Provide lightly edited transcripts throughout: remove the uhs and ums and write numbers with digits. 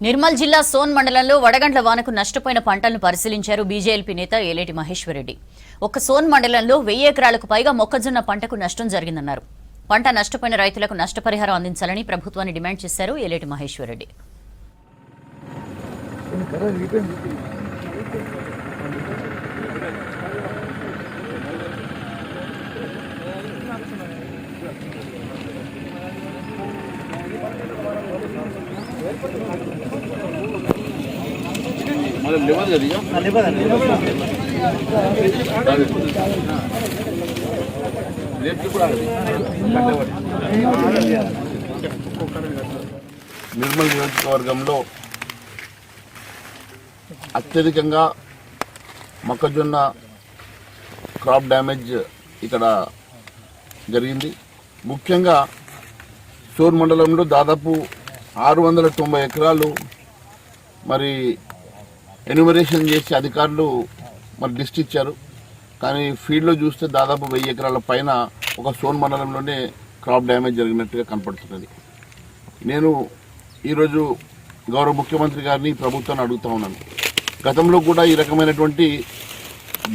నిర్మల్ జిల్లా సోన్ మండలంలో వడగండ్ల వానకు నష్టపోయిన పంటలను పరిశీలించారు బీజేపీ నేత ఏలేటి మహేశ్వర్ రెడ్డి. ఒక్క సోన్ మండలంలో 1000 ఎకరాలకు పైగా మొక్కజొన్న పంటకు నష్టం జరిగిందన్నారు. పంట నష్టపోయిన రైతులకు నష్టపరిహారం అందించాలని ప్రభుత్వాన్ని డిమాండ్ చేశారు ఏలేటి మహేశ్వర్ రెడ్డి. నిర్మల్ నియోజకవర్గంలో అత్యధికంగా మొక్కజొన్న క్రాప్ డ్యామేజ్ ఇక్కడ జరిగింది. ముఖ్యంగా సోన్ మండలంలో దాదాపు 690 ఎకరాలు మరి ఎన్యూమరేషన్ చేసి అధికారులు మరి లిస్ట్ ఇచ్చారు. కానీ ఫీల్డ్లో చూస్తే దాదాపు 1000 ఎకరాల పైన ఒక సోన్ మండలంలోనే క్రాప్ డ్యామేజ్ జరిగినట్టుగా కనపడుతున్నది. నేను ఈరోజు గౌరవ ముఖ్యమంత్రి గారిని ప్రభుత్వాన్ని అడుగుతా ఉన్నాను. గతంలో కూడా ఈ రకమైనటువంటి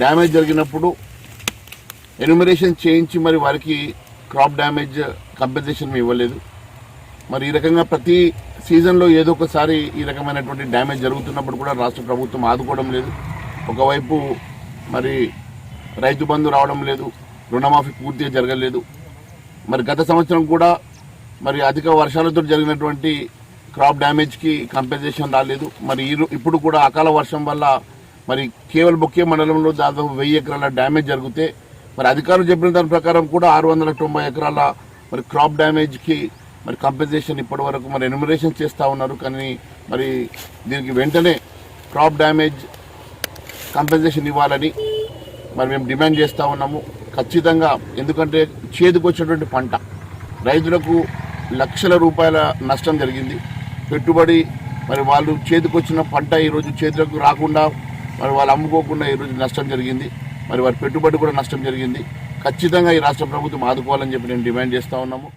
డ్యామేజ్ జరిగినప్పుడు ఎన్యూమరేషన్ చేయించి మరి వారికి క్రాప్ డ్యామేజ్ కంపెన్సేషన్ ఇవ్వలేదు. మరి ఈ రకంగా ప్రతి సీజన్లో ఏదో ఒకసారి ఈ రకమైనటువంటి డ్యామేజ్ జరుగుతున్నప్పుడు కూడా రాష్ట్ర ప్రభుత్వం ఆదుకోవడం లేదు. ఒకవైపు మరి రైతు బంధు రావడం లేదు, రుణమాఫీ పూర్తిగా జరగలేదు. మరి గత సంవత్సరం కూడా మరి అధిక వర్షాలతో జరిగినటువంటి క్రాప్ డ్యామేజ్కి కంపెన్సేషన్ రాలేదు. మరి ఇప్పుడు కూడా అకాల వర్షం వల్ల మరి కేవలం ఒకే మండలంలో దాదాపు 1000 ఎకరాల డ్యామేజ్ జరిగితే మరి అధికారులు చెప్పిన దాని ప్రకారం కూడా 690 ఎకరాల మరి క్రాప్ డ్యామేజ్కి మరి కంపెన్సేషన్ ఇప్పటి వరకు మరి ఎన్యూమరేషన్ చేస్తూ ఉన్నారు. కానీ మరి దీనికి వెంటనే క్రాప్ డ్యామేజ్ కంపెన్సేషన్ ఇవ్వాలని మరి మేము డిమాండ్ చేస్తూ ఉన్నాము ఖచ్చితంగా. ఎందుకంటే చేతికొచ్చినటువంటి పంట రైతులకు లక్షల రూపాయల నష్టం జరిగింది. పెట్టుబడి మరి వాళ్ళు చేతికొచ్చిన పంట ఈరోజు చేతులకు రాకుండా మరి వాళ్ళు అమ్ముకోకుండా ఈరోజు నష్టం జరిగింది. మరి వారి పెట్టుబడి కూడా నష్టం జరిగింది. ఖచ్చితంగా ఈ రాష్ట్ర ప్రభుత్వం ఆదుకోవాలని చెప్పి నేను డిమాండ్ చేస్తూ ఉన్నాము.